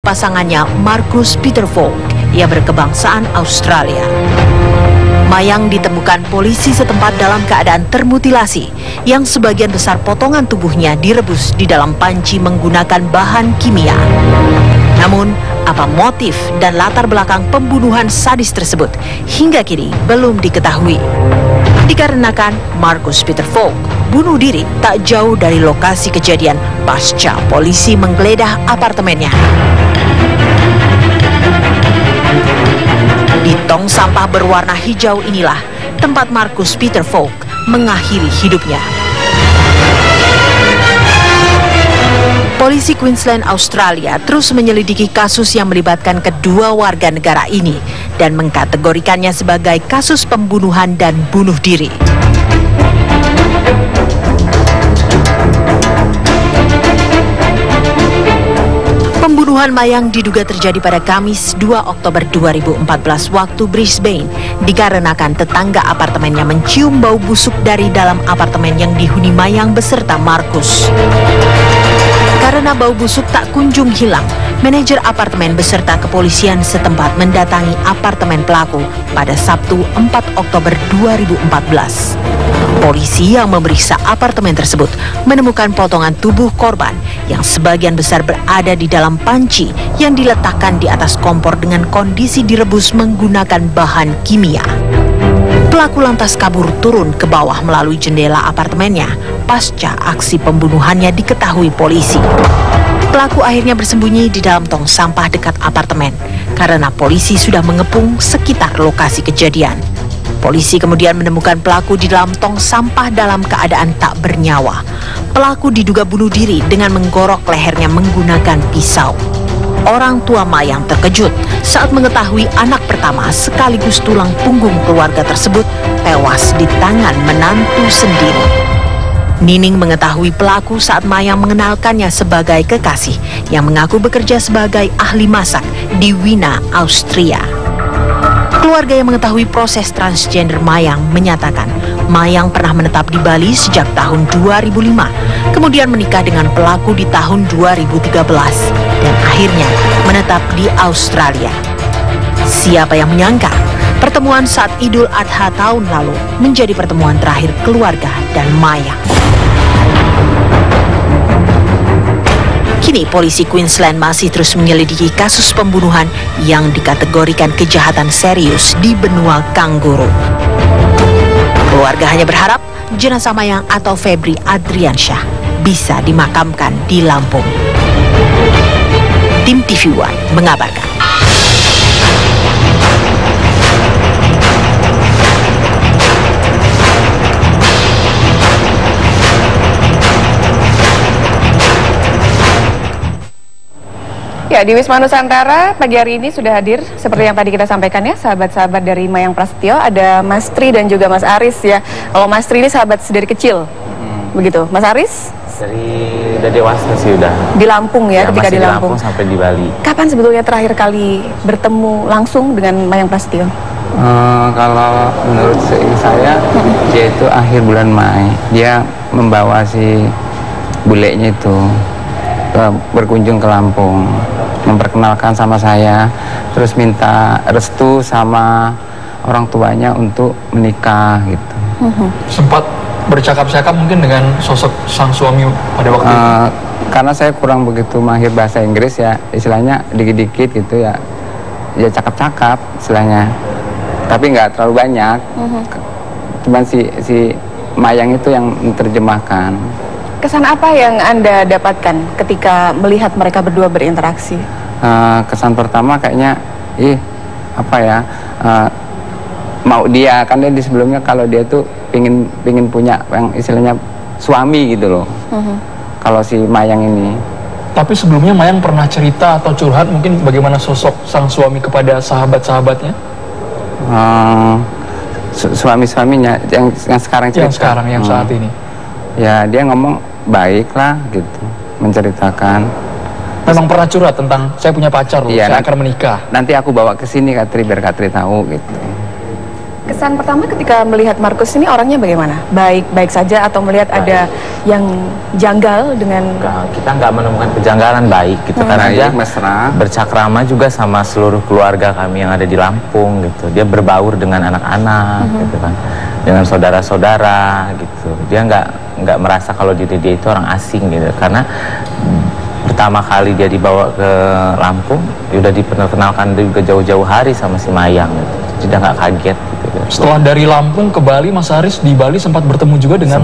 pasangannya Marcus Peter Volk. Ia berkebangsaan Australia. Mayang ditemukan polisi setempat dalam keadaan termutilasi, yang sebagian besar potongan tubuhnya direbus di dalam panci menggunakan bahan kimia. Namun, apa motif dan latar belakang pembunuhan sadis tersebut hingga kini belum diketahui. Dikarenakan Marcus Peter Volk bunuh diri tak jauh dari lokasi kejadian pasca polisi menggeledah apartemennya. Di tong sampah berwarna hijau inilah tempat Marcus Peter Volk mengakhiri hidupnya. Polisi Queensland, Australia terus menyelidiki kasus yang melibatkan kedua warga negara ini dan mengkategorikannya sebagai kasus pembunuhan dan bunuh diri. Pembunuhan Mayang diduga terjadi pada Kamis 2 Oktober 2014 waktu Brisbane dikarenakan tetangga apartemennya mencium bau busuk dari dalam apartemen yang dihuni Mayang beserta Marcus. Karena bau busuk tak kunjung hilang, manajer apartemen beserta kepolisian setempat mendatangi apartemen pelaku pada Sabtu 4 Oktober 2014. Polisi yang memeriksa apartemen tersebut menemukan potongan tubuh korban yang sebagian besar berada di dalam panci yang diletakkan di atas kompor dengan kondisi direbus menggunakan bahan kimia. Pelaku lantas kabur turun ke bawah melalui jendela apartemennya pasca aksi pembunuhannya diketahui polisi. Pelaku akhirnya bersembunyi di dalam tong sampah dekat apartemen karena polisi sudah mengepung sekitar lokasi kejadian. Polisi kemudian menemukan pelaku di dalam tong sampah dalam keadaan tak bernyawa. Pelaku diduga bunuh diri dengan menggorok lehernya menggunakan pisau. Orang tua Mayang terkejut saat mengetahui anak pertama sekaligus tulang punggung keluarga tersebut tewas di tangan menantu sendiri. Nining mengetahui pelaku saat Mayang mengenalkannya sebagai kekasih yang mengaku bekerja sebagai ahli masak di Wina, Austria. Keluarga yang mengetahui proses transgender Mayang menyatakan Mayang pernah menetap di Bali sejak tahun 2005, kemudian menikah dengan pelaku di tahun 2013, dan akhirnya menetap di Australia. Siapa yang menyangka pertemuan saat Idul Adha tahun lalu menjadi pertemuan terakhir keluarga dan Mayang. Kini polisi Queensland masih terus menyelidiki kasus pembunuhan yang dikategorikan kejahatan serius di benua Kangguru. Keluarga hanya berharap jenazah Mayang atau Febri Adriansyah bisa dimakamkan di Lampung. Tim TV One mengabarkan. Ya, di Wisma Nusantara pagi hari ini sudah hadir seperti yang tadi kita sampaikan ya, sahabat-sahabat dari Mayang Prasetyo, ada Mas Tri dan juga Mas Aris ya. Kalau Mas Tri ini sahabat dari kecil, begitu. Mas Aris? Udah dewasa sih udah. Di Lampung ya, ketika di Lampung sampai di Bali. Kapan sebetulnya terakhir kali bertemu langsung dengan Mayang Prasetyo? Kalau menurut saya, dia itu akhir bulan Mei. Dia membawa si bulenya itu berkunjung ke Lampung, memperkenalkan sama saya, terus minta restu sama orang tuanya untuk menikah gitu. Sempat bercakap-cakap mungkin dengan sosok sang suami pada waktu itu? Karena saya kurang begitu mahir bahasa Inggris ya, istilahnya dikit-dikit gitu ya, ya cakap-cakap istilahnya, tapi nggak terlalu banyak. Cuman si Mayang itu yang menerjemahkan. Kesan apa yang Anda dapatkan ketika melihat mereka berdua berinteraksi? Kesan pertama kayaknya, mau dia, kan dia di sebelumnya kalau dia tuh pingin punya yang istilahnya suami gitu loh. Kalau si Mayang ini. Tapi sebelumnya Mayang pernah cerita atau curhat mungkin bagaimana sosok sang suami kepada sahabat-sahabatnya? Suami-suaminya yang sekarang cerita. Yang saat ini. Ya dia ngomong baik lah gitu, menceritakan. Memang pernah curhat tentang saya punya pacar loh, saya akan menikah. Nanti aku bawa ke sini Kak Tri biar Kak Tri tahu gitu. Kesan pertama ketika melihat Markus ini orangnya bagaimana? Baik-baik saja atau melihat ada yang janggal dengan... Kita nggak menemukan kejanggalan, baik gitu. Karena dia mesra, bercakrama juga sama seluruh keluarga kami yang ada di Lampung gitu. Dia berbaur dengan anak-anak gitu kan, dengan saudara-saudara gitu. Dia nggak merasa kalau diri dia itu orang asing gitu. Karena pertama kali dia dibawa ke Lampung, udah diperkenalkan juga jauh-jauh hari sama si Mayang gitu. Dia nggak kaget gitu. Setelah dari Lampung ke Bali, Mas Aris di Bali sempat bertemu juga dengan...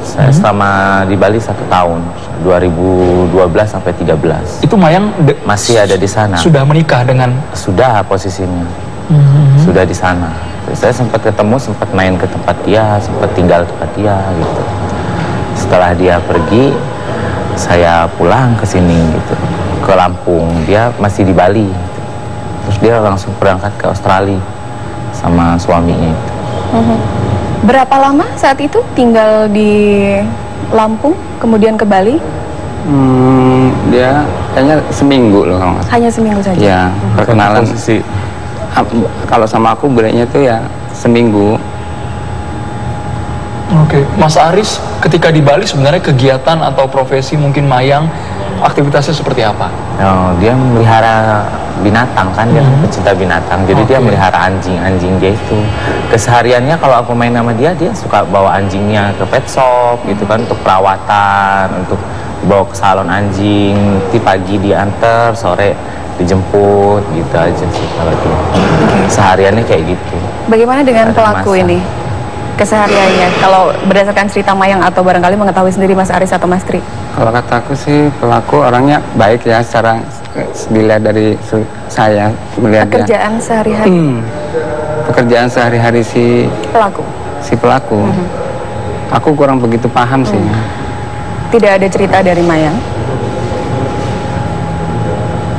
Saya selama di Bali 1 tahun, 2012 sampai 13. Itu Mayang masih ada di sana. Sudah menikah dengan... Sudah posisinya. Sudah di sana. Terus saya sempat ketemu, sempat main ke tempat dia, sempat tinggal tempat dia gitu. Setelah dia pergi, saya pulang ke sini gitu, ke Lampung. Dia masih di Bali gitu. Terus dia langsung berangkat ke Australia sama suaminya itu. Berapa lama saat itu tinggal di Lampung kemudian ke Bali? Dia kayaknya seminggu loh kalau nggak salah. Hanya seminggu saja? Ya, perkenalan posisi. Kalau sama aku bolehnya tuh ya seminggu. Oke, Mas Aris ketika di Bali sebenarnya kegiatan atau profesi mungkin Mayang, aktivitasnya seperti apa? Oh, dia melihara binatang kan, dia kan pecinta binatang. Jadi dia melihara anjing dia itu. Kesehariannya kalau aku main sama dia suka bawa anjingnya ke pet shop gitu kan, untuk perawatan, untuk bawa ke salon anjing. Nanti pagi diantar, sore dijemput gitu aja sih kalau dia. Sehariannya kayak gitu. Bagaimana dengan Ada pelaku masa. ini? Kesehariannya, kalau berdasarkan cerita Mayang atau barangkali mengetahui sendiri Mas Aris atau Mas Tri? Kalau kataku sih pelaku orangnya baik ya, secara dilihat dari saya melihat dia. Pekerjaan sehari-hari Pekerjaan sehari-hari si pelaku? Aku kurang begitu paham sih. Tidak ada cerita dari Mayang?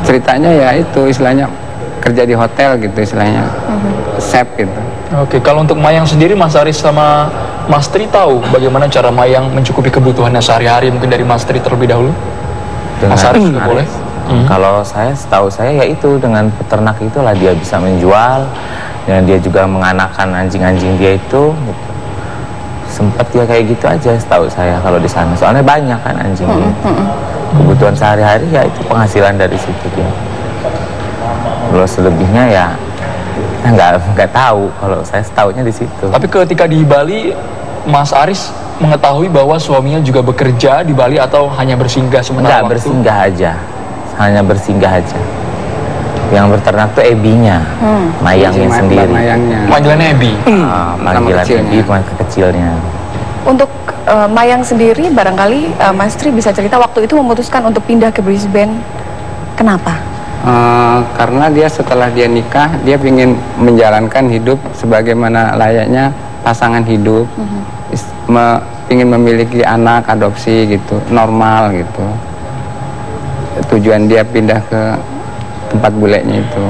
Ceritanya ya itu istilahnya kerja di hotel gitu istilahnya, chef gitu. Oke, kalau untuk Mayang sendiri, Mas Aris sama Mas Tri tahu bagaimana cara Mayang mencukupi kebutuhannya sehari-hari, mungkin dari Mas Tri terlebih dahulu? Dengan Mas Aris juga boleh? Kalau setahu saya ya itu dengan peternak itulah dia bisa menjual, dan dia juga menganakan anjing-anjing dia itu gitu. Sempat ya kayak gitu aja setahu saya kalau di sana, soalnya banyak kan anjingnya. Kebutuhan sehari-hari ya itu penghasilan dari situ dia. Kalau selebihnya ya nggak tahu, kalau saya setahunya di situ. Tapi ketika di Bali, Mas Aris mengetahui bahwa suaminya juga bekerja di Bali atau hanya bersinggah sementara Enggak, waktu? bersinggah aja, hanya bersinggah aja. Yang berternak tuh Ebinya, Mayangnya Si sendiri. Mayangnya. Panggilannya Ebi. Panggilan kecilnya. Ebi, kecilnya. Untuk Mayang sendiri, barangkali Mas Tri bisa cerita waktu itu memutuskan untuk pindah ke Brisbane. Kenapa? Karena dia setelah dia nikah, dia ingin menjalankan hidup sebagaimana layaknya pasangan hidup, ingin memiliki anak, adopsi gitu, normal gitu. Tujuan dia pindah ke tempat bulenya itu.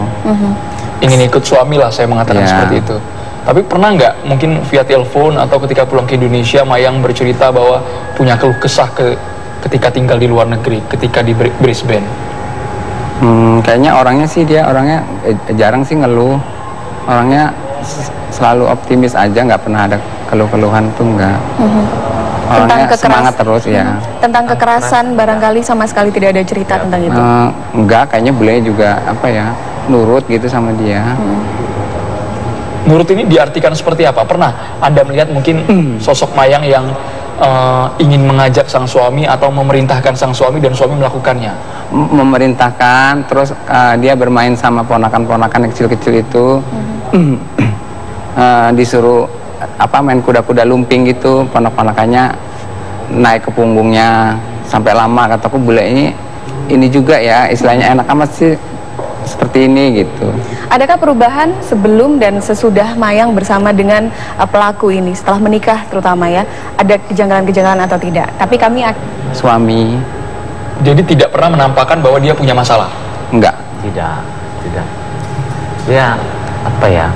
Ingin ikut suami lah, saya mengatakan seperti itu. Tapi pernah nggak mungkin via telepon atau ketika pulang ke Indonesia Mayang bercerita bahwa punya keluh kesah ketika tinggal di luar negeri, ketika di Brisbane? Kayaknya orangnya sih dia orangnya jarang sih ngeluh. Orangnya selalu optimis aja, nggak pernah ada keluh-keluhan tuh enggak. Orangnya semangat terus ya. Tentang kekerasan barangkali sama sekali tidak ada cerita tentang itu. Enggak, kayaknya bulenya juga apa ya, nurut gitu sama dia. Nurut ini diartikan seperti apa? Pernah Anda melihat mungkin sosok Mayang yang ingin mengajak sang suami atau memerintahkan sang suami dan suami melakukannya? Memerintahkan, terus dia bermain sama ponakan-ponakan yang kecil-kecil itu. Disuruh main kuda-kuda lumping gitu, ponak-ponakannya naik ke punggungnya sampai lama. Kataku bule ini juga ya, istilahnya enak amat sih seperti ini gitu. Adakah perubahan sebelum dan sesudah Mayang bersama dengan pelaku ini setelah menikah terutama ya? Ada kejanggalan-kejanggalan atau tidak? Tapi kami suami. Jadi tidak pernah menampakkan bahwa dia punya masalah? Enggak. Tidak. Dia apa ya?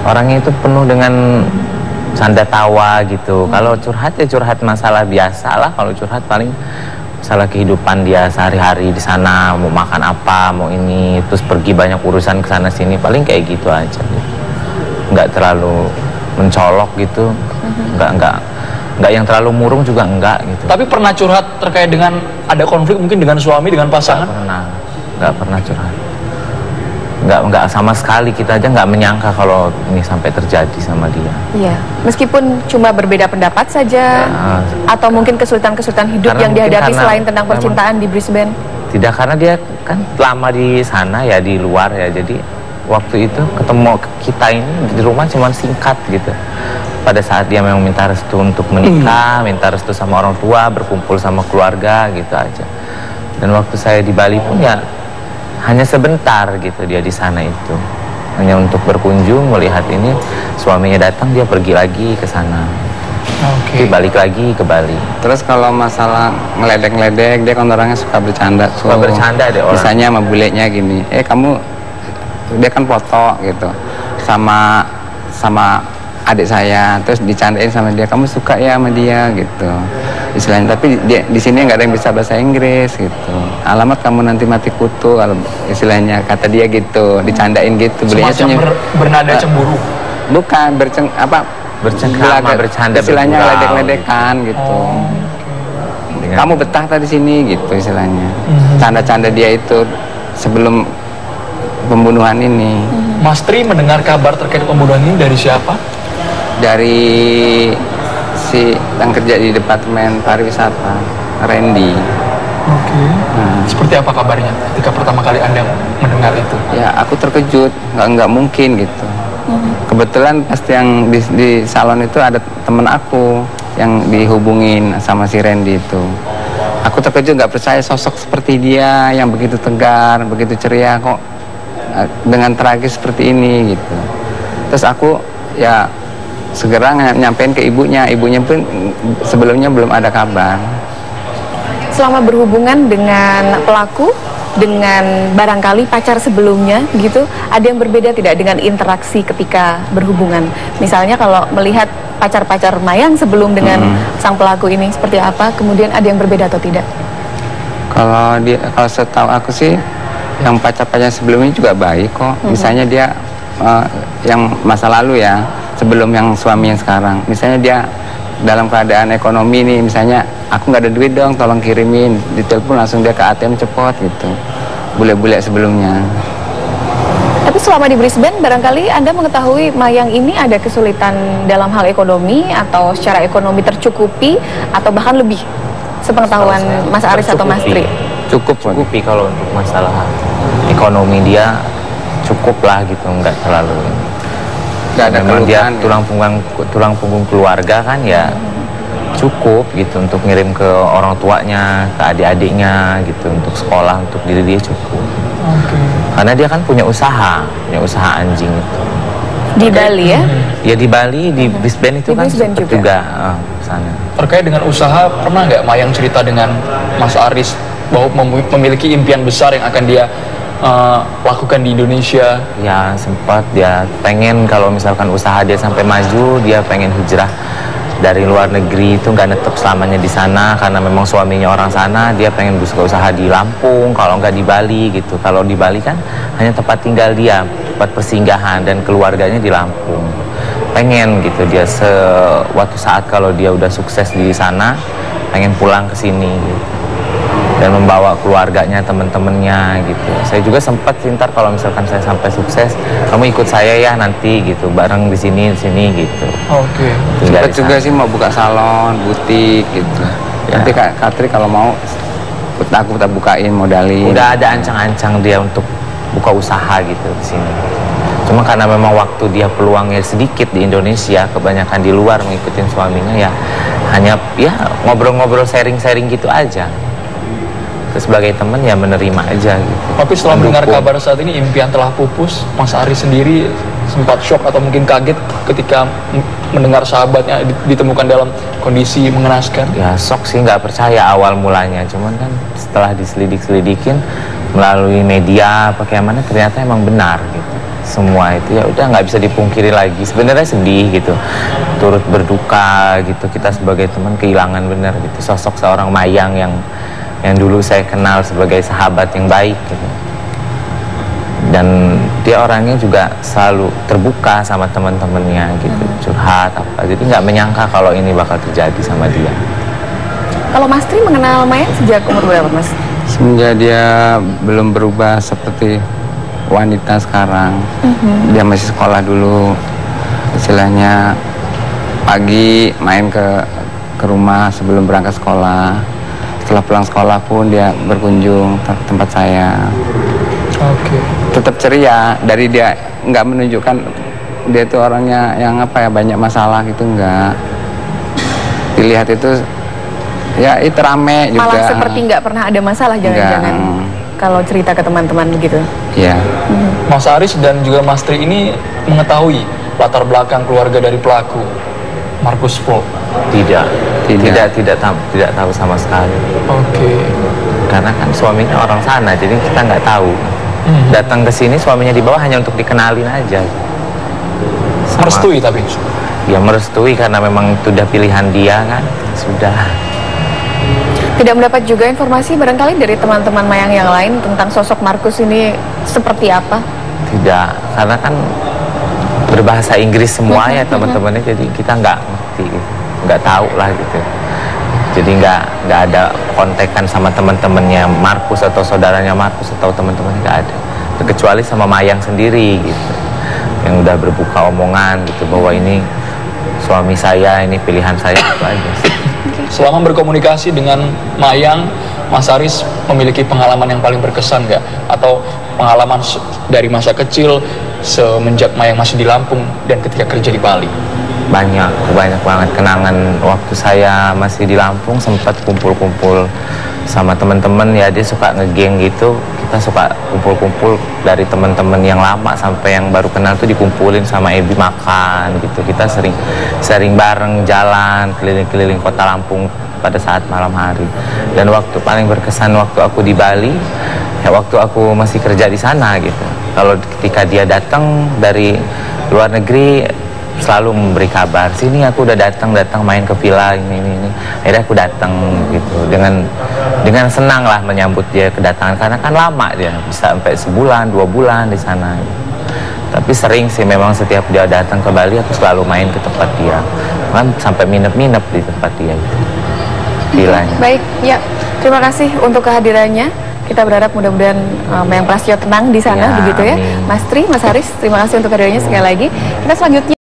Orangnya itu penuh dengan canda tawa gitu. Kalau curhat ya curhat masalah biasa lah. Kalau curhat paling masalah kehidupan dia sehari-hari di sana, mau makan apa, mau ini, terus pergi banyak urusan ke sana sini, paling kayak gitu aja. nggak terlalu mencolok gitu, nggak yang terlalu murung juga enggak gitu. Tapi pernah curhat terkait dengan ada konflik mungkin dengan suami, dengan pasangan? Nggak pernah curhat. Nggak sama sekali, kita aja nggak menyangka kalau ini sampai terjadi sama dia. Iya, meskipun cuma berbeda pendapat saja, atau mungkin kesulitan-kesulitan hidup yang dihadapi selain tentang percintaan di Brisbane? Tidak, karena dia kan lama di sana ya, di luar ya, jadi waktu itu ketemu kita ini di rumah cuma singkat gitu. Pada saat dia memang minta restu untuk menikah, minta restu sama orang tua, berkumpul sama keluarga gitu aja. Dan waktu saya di Bali pun ya hanya sebentar gitu dia di sana itu, hanya untuk berkunjung melihat ini, suaminya datang dia pergi lagi ke sana, balik lagi ke Bali. Terus kalau masalah ngeledek-ngeledek, dia kan orangnya suka bercanda deh orang. Misalnya sama bulenya gini, kamu, dia kan foto gitu sama adik saya, terus dicandain sama dia, kamu suka ya sama dia gitu istilahnya. Tapi dia di sini nggak ada yang bisa bahasa Inggris gitu, alamat kamu nanti mati kutu istilahnya, kata dia gitu, dicandain gitu. Semacam bernada cemburu? Bukan, bercengkrama, bercanda, istilahnya ledek-ledekan gitu. Kamu betah tadi sini gitu istilahnya. Canda-canda dia itu sebelum pembunuhan ini. Mas Tri mendengar kabar terkait pembunuhan ini dari siapa? Dari si yang kerja di Departemen Pariwisata, Randy. Seperti apa kabarnya ketika pertama kali Anda mendengar itu? Ya, aku terkejut, nggak mungkin gitu. Kebetulan pasti yang di salon itu ada temen aku yang dihubungin sama si Randy itu. Aku terkejut, nggak percaya sosok seperti dia yang begitu tegar, begitu ceria kok dengan tragis seperti ini gitu. Terus aku ya segera nyampein ke ibunya pun sebelumnya belum ada kabar. Selama berhubungan dengan pelaku, dengan barangkali pacar sebelumnya gitu, ada yang berbeda tidak dengan interaksi ketika berhubungan? Misalnya kalau melihat pacar-pacar Mayang sebelum dengan sang pelaku ini seperti apa, kemudian ada yang berbeda atau tidak? Kalau setahu aku sih yang pacar-pacar sebelumnya juga baik kok. Misalnya dia yang masa lalu ya, sebelum yang suami yang sekarang, misalnya dia dalam keadaan ekonomi nih, misalnya aku nggak ada duit dong, tolong kirimin, ditelepon langsung dia ke ATM cepot gitu. Bule-bule sebelumnya. Tapi selama di Brisbane, barangkali Anda mengetahui Mayang ini ada kesulitan dalam hal ekonomi, atau secara ekonomi tercukupi, atau bahkan lebih, sepengetahuan Mas Aris atau Mas Tri? Cukupi kalau untuk masalah ekonomi dia cukup lah gitu, nggak terlalu. Nggak ada memang dia keluhan, tulang punggung keluarga kan ya, cukup gitu untuk ngirim ke orang tuanya, ke adik-adiknya gitu, untuk sekolah, untuk diri dia cukup. Karena dia kan punya usaha anjing itu. Di Bali ya? Ya di Bali, di Brisbane itu di kan Brisbane juga sana. Terkait dengan usaha, pernah nggak Mayang cerita dengan Mas Aris bahwa memiliki impian besar yang akan dia lakukan di Indonesia? Ya sempat, dia pengen kalau misalkan usaha dia sampai maju, dia pengen hijrah dari luar negeri, itu nggak netep selamanya di sana karena memang suaminya orang sana. Dia pengen buka usaha di Lampung, kalau nggak di Bali gitu. Kalau di Bali kan hanya tempat tinggal dia, tempat persinggahan, dan keluarganya di Lampung. Pengen gitu dia suatu saat kalau dia udah sukses di sana, pengen pulang ke sini gitu, dan membawa keluarganya, temen-temennya gitu. Saya juga sempat pintar kalau misalkan saya sampai sukses, kamu ikut saya ya nanti gitu, bareng di sini gitu. Sempat juga sih mau buka salon, butik gitu. Ya. Nanti Kak Katri kalau mau, aku kita bukain, modalin. Udah ada ancang-ancang dia untuk buka usaha gitu di sini. Cuma karena memang waktu dia peluangnya sedikit di Indonesia, kebanyakan di luar mengikutin suaminya, ya hanya ya ngobrol-ngobrol, sharing-sharing gitu aja. Terus sebagai teman ya menerima aja gitu. Tapi setelah mendengar kabar saat ini impian telah pupus, Mas Aris sendiri sempat shock atau mungkin kaget ketika mendengar sahabatnya ditemukan dalam kondisi mengenaskan? Ya shock sih, nggak percaya awal mulanya. Cuman kan setelah diselidik-selidikin melalui media bagaimana, ternyata emang benar gitu. Semua itu ya udah nggak bisa dipungkiri lagi. Sebenarnya sedih gitu, turut berduka gitu. Kita sebagai teman kehilangan benar gitu sosok seorang Mayang yang dulu saya kenal sebagai sahabat yang baik gitu. Dan dia orangnya juga selalu terbuka sama teman-temannya gitu, curhat apa. Jadi nggak menyangka kalau ini bakal terjadi sama dia. Kalau Mas Tri mengenal Mayang sejak umur berapa, Mas? Semenjak dia belum berubah seperti wanita sekarang. Dia masih sekolah dulu, istilahnya pagi main ke rumah sebelum berangkat sekolah. Setelah pulang sekolah pun dia berkunjung ke tempat saya. Oke. Tetap ceria, dari dia nggak menunjukkan dia itu orangnya yang apa ya, banyak masalah gitu, enggak. Dilihat itu ya itu rame juga. Malah seperti nggak pernah ada masalah, jangan-jangan kalau cerita ke teman-teman begitu. Iya. Mas Aris dan juga Mas Tri ini mengetahui latar belakang keluarga dari pelaku, Markus Volk? Tidak tahu sama sekali. Oke. Karena kan suaminya orang sana, jadi kita nggak tahu. Datang ke sini suaminya dibawa hanya untuk dikenalin aja. Merestui tapi? Ya merestui karena memang itu udah pilihan dia kan, sudah. Tidak mendapat juga informasi barangkali dari teman-teman Mayang yang lain tentang sosok Markus ini seperti apa? Tidak, karena kan berbahasa Inggris semua ya teman-temannya, jadi kita nggak ngerti, nggak tahu lah gitu. Jadi nggak ada kontekan sama teman-temannya Markus atau saudaranya Markus atau teman-temannya, nggak ada. Kecuali sama Mayang sendiri gitu, yang udah berbuka omongan gitu bahwa ini suami saya, ini pilihan saya, itu aja sih. Selama berkomunikasi dengan Mayang, Mas Aris memiliki pengalaman yang paling berkesan nggak? Atau pengalaman dari masa kecil semenjak Mayang masih di Lampung dan ketika kerja di Bali? Banyak banget kenangan waktu saya masih di Lampung, sempat kumpul-kumpul sama teman-teman ya, dia suka ngegeng gitu, kita suka kumpul-kumpul dari teman-teman yang lama sampai yang baru kenal tuh dikumpulin sama Ebi makan gitu. Kita sering bareng jalan keliling-keliling kota Lampung pada saat malam hari. Dan waktu paling berkesan waktu aku di Bali, ya waktu aku masih kerja di sana gitu. Kalau ketika dia datang dari luar negeri selalu memberi kabar, sini aku udah datang main ke villa ini. Akhirnya aku datang gitu dengan senang lah menyambut dia kedatangan, karena kan lama dia bisa sampai sebulan 2 bulan di sana. Tapi sering sih memang setiap dia datang ke Bali aku selalu main ke tempat dia, kan sampai nginep di tempat dia gitu, villanya. Baik, ya terima kasih untuk kehadirannya. Kita berharap mudah-mudahan Mayang Prasetyo tenang di sana, Ya, begitu ya. amin. Mas Tri, Mas Aris, terima kasih untuk kehadirannya sekali lagi. Kita selanjutnya